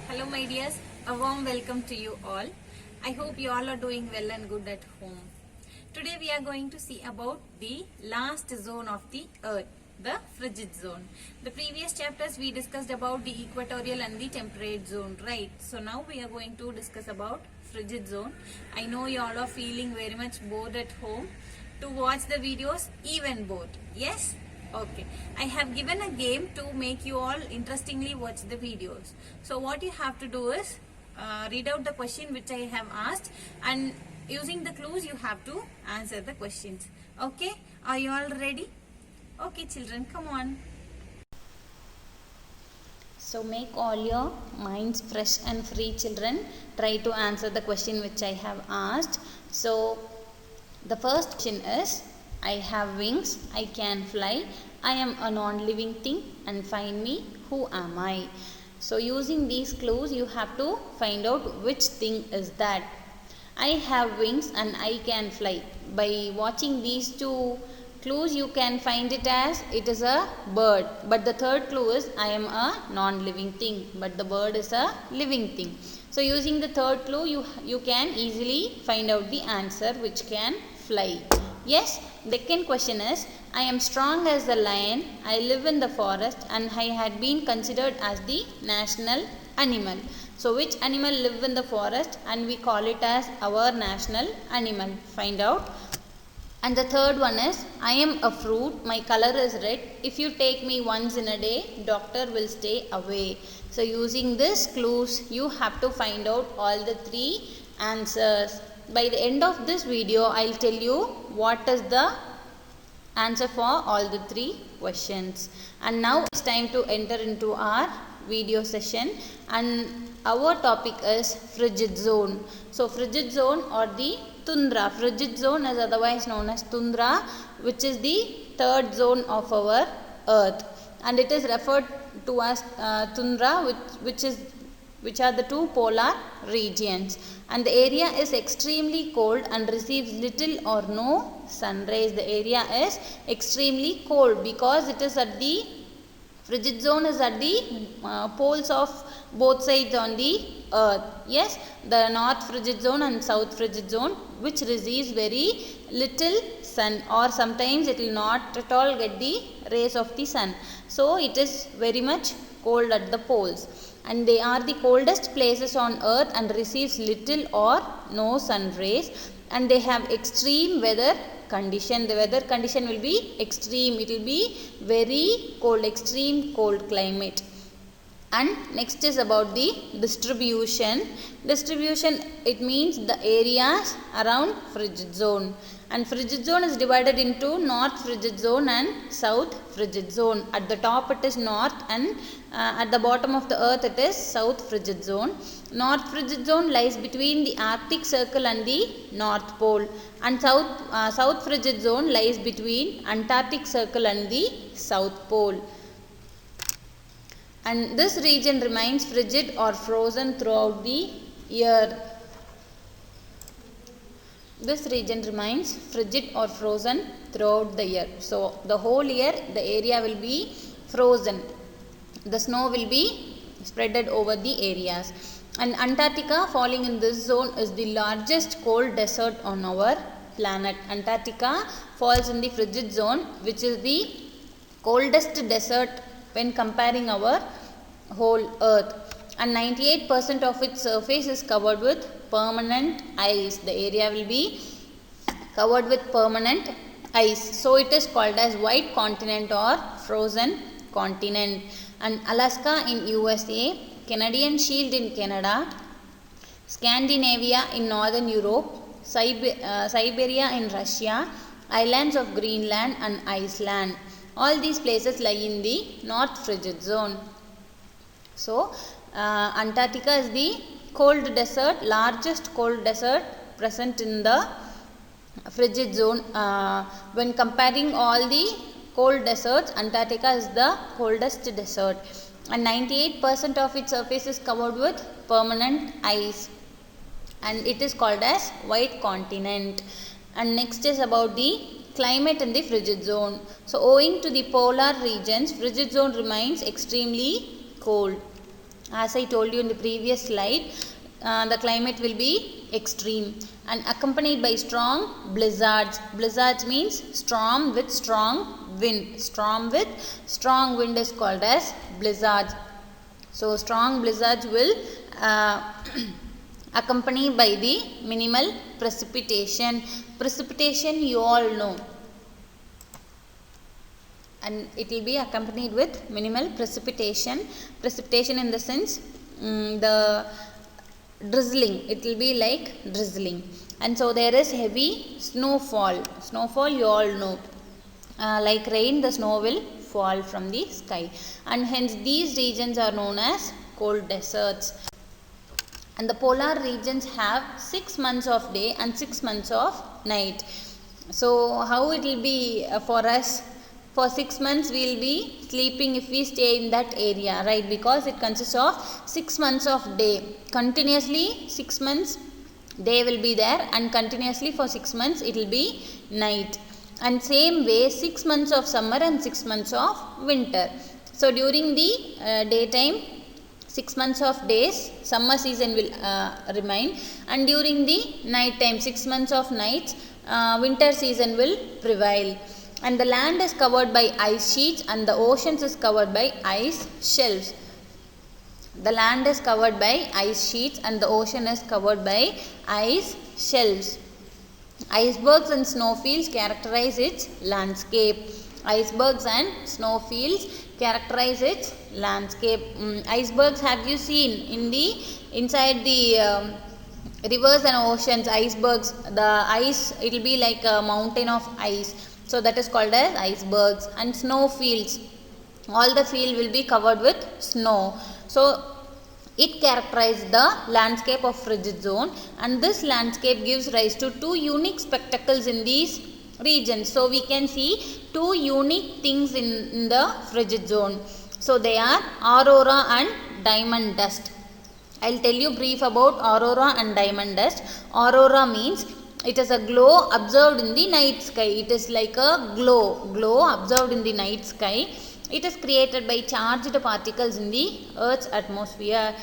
Hello my dears, a warm welcome to you all. I hope you all are doing well and good at home. Today we are going to see about the last zone of the earth, the frigid zone. The previous chapters we discussed about the equatorial and the temperate zone, right? So now we are going to discuss about frigid zone. I know you all are feeling very much bored at home to watch the videos, even bored. Yes? Okay, I have given a game to make you all interestingly watch the videos. So what you have to do is read out the question which I have asked, and using the clues you have to answer the questions. Okay, are you all ready? Okay children, come on. So make all your minds fresh and free children. Try to answer the question which I have asked. So the first question is, I have wings, I can fly, I am a non-living thing, and find me, who am I? So using these clues you have to find out which thing is that. I have wings and I can fly. By watching these two clues you can find it as it is a bird. But the third clue is I am a non-living thing, but the bird is a living thing. So using the third clue you can easily find out the answer which can fly. Yes, the second question is, I am strong as a lion, I live in the forest, and I had been considered as the national animal. So which animal live in the forest and we call it as our national animal? Find out. And the third one is, I am a fruit, my color is red. If you take me once in a day, doctor will stay away. So using this clues, you have to find out all the three answers. By the end of this video, I'll tell you what is the answer for all the three questions. And now it's time to enter into our video session, and our topic is frigid zone. So frigid zone or the tundra. Frigid zone is otherwise known as tundra, which is the third zone of our earth, and it is referred to as tundra, which are the two polar regions, and the area is extremely cold and receives little or no sun rays. The area is extremely cold because it is at the frigid zone is at the poles of both sides on the earth. Yes, the north frigid zone and south frigid zone, which receives very little sun, or sometimes it will not at all get the rays of the sun. So it is very much cold at the poles, and they are the coldest places on earth and receives little or no sun rays, and they have extreme weather condition. The weather condition will be extreme. It will be very cold, extreme cold climate. And next is about the distribution. Distribution, it means the areas around frigid zone. And frigid zone is divided into north frigid zone and south frigid zone. At the top it is north, and at the bottom of the earth it is south frigid zone. North frigid zone lies between the Arctic Circle and the North Pole, and south frigid zone lies between Antarctic Circle and the South Pole. And this region remains frigid or frozen throughout the year. This region remains frigid or frozen throughout the year. So the whole year the area will be frozen. The snow will be spreaded over the areas. And Antarctica, falling in this zone, is the largest cold desert on our planet. Antarctica falls in the frigid zone, which is the coldest desert when comparing our whole earth, and 98% of its surface is covered with permanent ice. The area will be covered with permanent ice, so it is called as white continent or frozen continent. And Alaska in USA, Canadian Shield in Canada, Scandinavia in Northern Europe, Siberia in Russia, islands of Greenland and Iceland. All these places lie in the north frigid zone. So Antarctica is the cold desert, largest cold desert present in the frigid zone. When comparing all the cold deserts, Antarctica is the coldest desert, and 98% of its surface is covered with permanent ice, and it is called as white continent. And next is about the climate in the frigid zone. So owing to the polar regions, frigid zone remains extremely cold. As I told you in the previous slide, the climate will be extreme and accompanied by strong blizzards. Blizzards means storm with strong wind. Storm with strong wind is called as blizzards. So strong blizzards will accompanied by the minimal precipitation. Precipitation you all know, and it will be accompanied with minimal precipitation. Precipitation in the sense the drizzling, it will be like drizzling. And so there is heavy snowfall. Snowfall you all know, like rain, the snow will fall from the sky, and hence these regions are known as cold deserts. And the polar regions have 6 months of day and 6 months of night. So how it will be for us? For 6 months we will be sleeping if we stay in that area, right? Because it consists of 6 months of day. Continuously 6 months day will be there, and continuously for 6 months it will be night. And same way 6 months of summer and 6 months of winter. So during the daytime 6 months of days, summer season will remain, and during the night time 6 months of nights, winter season will prevail. And the land is covered by ice sheets and the oceans is covered by ice shelves. The land is covered by ice sheets and the ocean is covered by ice shelves. Icebergs and snowfields characterize its landscape. Icebergs and snowfields characterize its landscape. Icebergs have you seen in the inside the rivers and oceans? Icebergs, the ice, it will be like a mountain of ice. So that is called as icebergs. And snowfields, all the field will be covered with snow. So it characterizes the landscape of frigid zone, and this landscape gives rise to two unique spectacles in these regions. So we can see two unique things in the frigid zone. So they are aurora and diamond dust. I will tell you brief about aurora and diamond dust. Aurora means it is a glow observed in the night sky. It is like a glow observed in the night sky. It is created by charged particles in the Earth's atmosphere.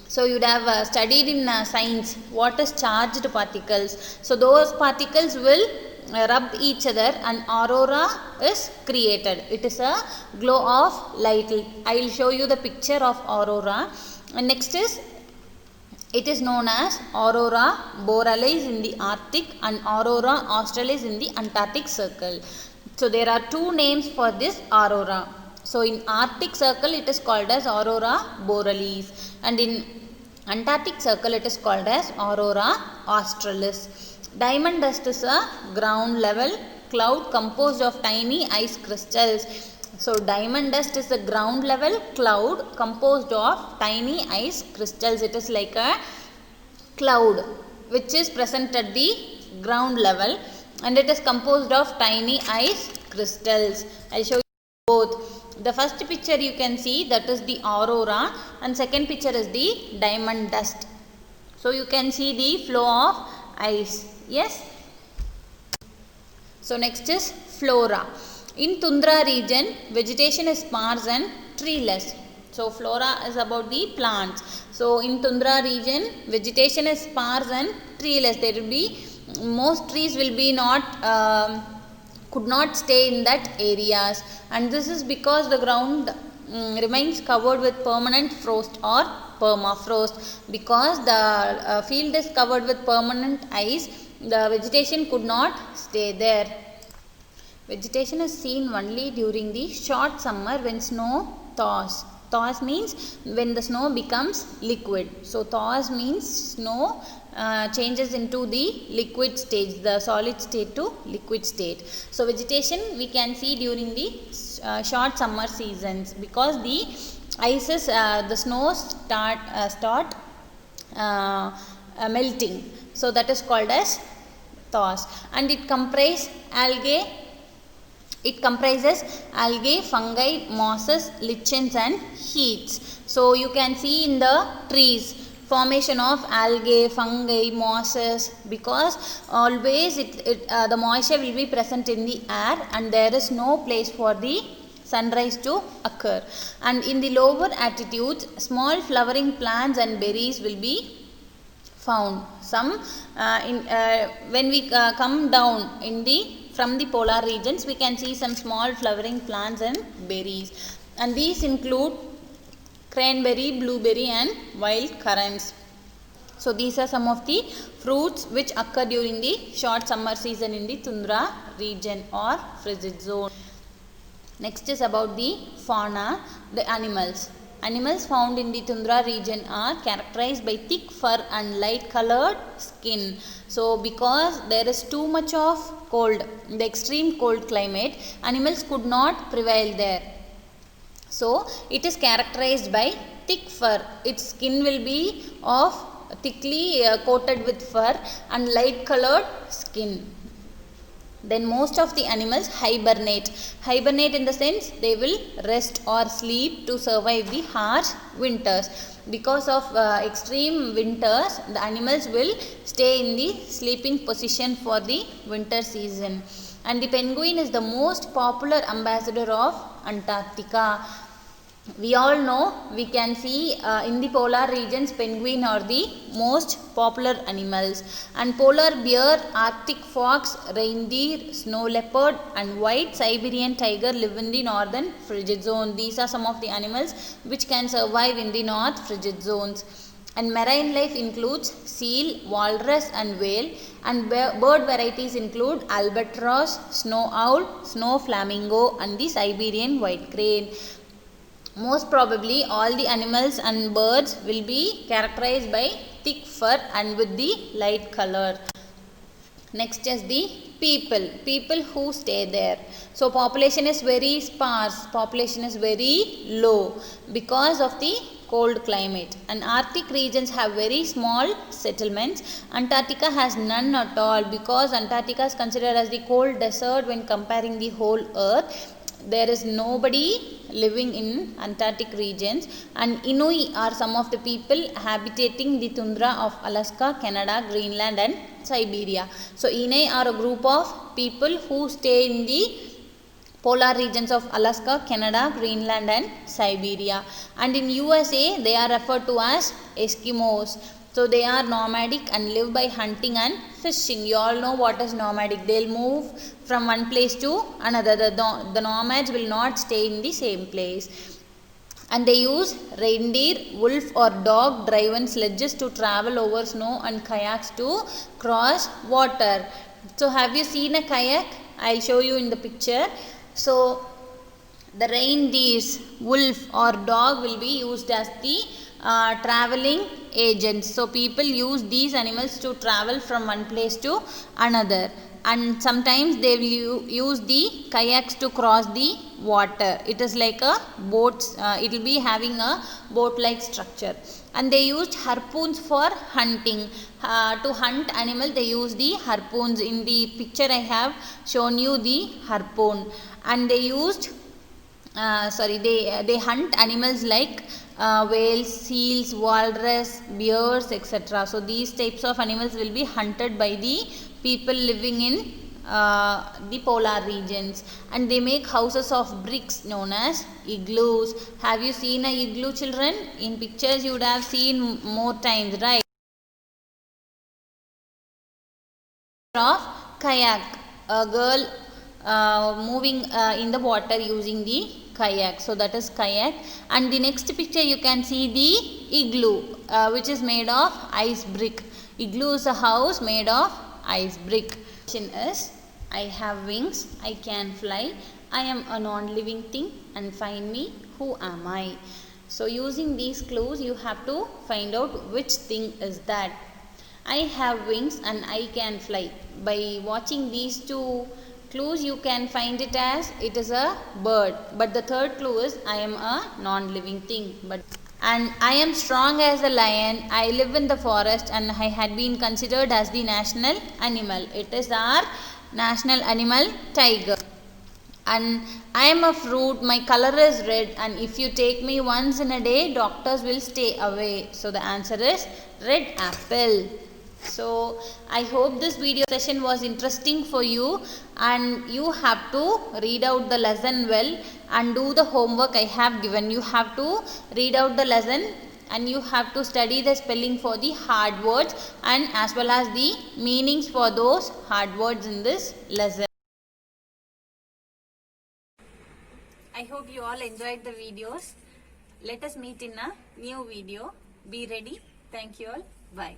So you would have studied in science what is charged particles. So those particles will rub each other and aurora is created. It is a glow of light. I will show you the picture of aurora. And next is, it is known as aurora borealis in the Arctic and aurora australis in the Antarctic circle. So there are two names for this aurora. So in Arctic circle it is called as aurora borealis, and in Antarctic circle it is called as aurora australis. Diamond dust is a ground level cloud composed of tiny ice crystals. So diamond dust is a ground level cloud composed of tiny ice crystals. It is like a cloud which is present at the ground level, and it is composed of tiny ice crystals. I will show you both. The first picture you can see, that is the aurora, and second picture is the diamond dust. So you can see the flow of ice. Yes. So next is flora. In tundra region, vegetation is sparse and treeless. So flora is about the plants. So in tundra region, vegetation is sparse and treeless. There will be, most trees will be could not stay in that areas, and this is because the ground remains covered with permanent frost or permafrost. Because the field is covered with permanent ice, the vegetation could not stay there. Vegetation is seen only during the short summer when snow thaws. Thaws means when the snow becomes liquid. So thaws means snow changes into the liquid stage, the solid state to liquid state. So vegetation we can see during the short summer seasons, because the ices, the snows start melting. So that is called as thaws, and it comprises algae. It comprises algae, fungi, mosses, lichens and heaths. So you can see in the trees formation of algae, fungi, mosses, because always the moisture will be present in the air and there is no place for the sunrise to occur. And in the lower altitudes, small flowering plants and berries will be found. When we come down from the polar regions, we can see some small flowering plants and berries, and these include cranberry, blueberry and wild currants. So these are some of the fruits which occur during the short summer season in the tundra region or frigid zone. Next is about the fauna, the animals. Animals found in the tundra region are characterized by thick fur and light colored skin. So because there is too much of cold, the extreme cold climate, animals could not prevail there. So it is characterized by thick fur. Its skin will be of thickly coated with fur and light colored skin. Then most of the animals hibernate. Hibernate in the sense they will rest or sleep to survive the harsh winters. Because of extreme winters, the animals will stay in the sleeping position for the winter season. And the penguin is the most popular ambassador of Antarctica. We all know, we can see in the polar regions, penguin are the most popular animals, and polar bear, arctic fox, reindeer, snow leopard and white Siberian tiger live in the northern frigid zone. These are some of the animals which can survive in the north frigid zones. And marine life includes seal, walrus and whale, and bird varieties include albatross, snow owl, snow flamingo and the Siberian white crane. Most probably all the animals and birds will be characterized by thick fur and with the light color. Next is the people who stay there. So population is very sparse, population is very low because of the cold climate, and Arctic regions have very small settlements. Antarctica has none at all because Antarctica is considered as the cold desert when comparing the whole earth. There is nobody living in Antarctic regions, and Inuit are some of the people habitating the tundra of Alaska, Canada, Greenland and Siberia. So Inuit are a group of people who stay in the polar regions of Alaska, Canada, Greenland and Siberia. And in USA they are referred to as Eskimos. So they are nomadic and live by hunting and fishing. You all know what is nomadic. They will move from one place to another. The nomads will not stay in the same place. And they use reindeer, wolf or dog driven sledges to travel over snow and kayaks to cross water. So have you seen a kayak? I will show you in the picture. So the reindeers, wolf or dog will be used as the traveling agents. So people use these animals to travel from one place to another, and sometimes they will use the kayaks to cross the water. It is like a boat, it will be having a boat like structure. And they used harpoons for hunting. To hunt animal they use the harpoons. In the picture I have shown you the harpoon. And they used they hunt animals like whales, seals, walrus, bears, etc. So these types of animals will be hunted by the people living in the polar regions. And they make houses of bricks known as igloos. Have you seen a igloo, children? In pictures you would have seen more times, right? Of kayak, a girl moving in the water using the kayak. So that is kayak. And the next picture you can see the igloo, which is made of ice brick. Igloo is a house made of ice brick. Question is, I have wings, I can fly, I am a non-living thing, and find me, who am I? So using these clues you have to find out which thing is that. I have wings and I can fly. By watching these two clues you can find it as it is a bird. But the third clue is I am a non-living thing. And I am strong as a lion, I live in the forest, and I had been considered as the national animal. It is our national animal, tiger. And I am a fruit, my color is red, and if you take me once in a day, doctors will stay away. So the answer is red apple. So I hope this video session was interesting for you, and you have to read out the lesson well and do the homework I have given. You have to read out the lesson and you have to study the spelling for the hard words and as well as the meanings for those hard words in this lesson. I hope you all enjoyed the videos. Let us meet in a new video. Be ready. Thank you all. Bye.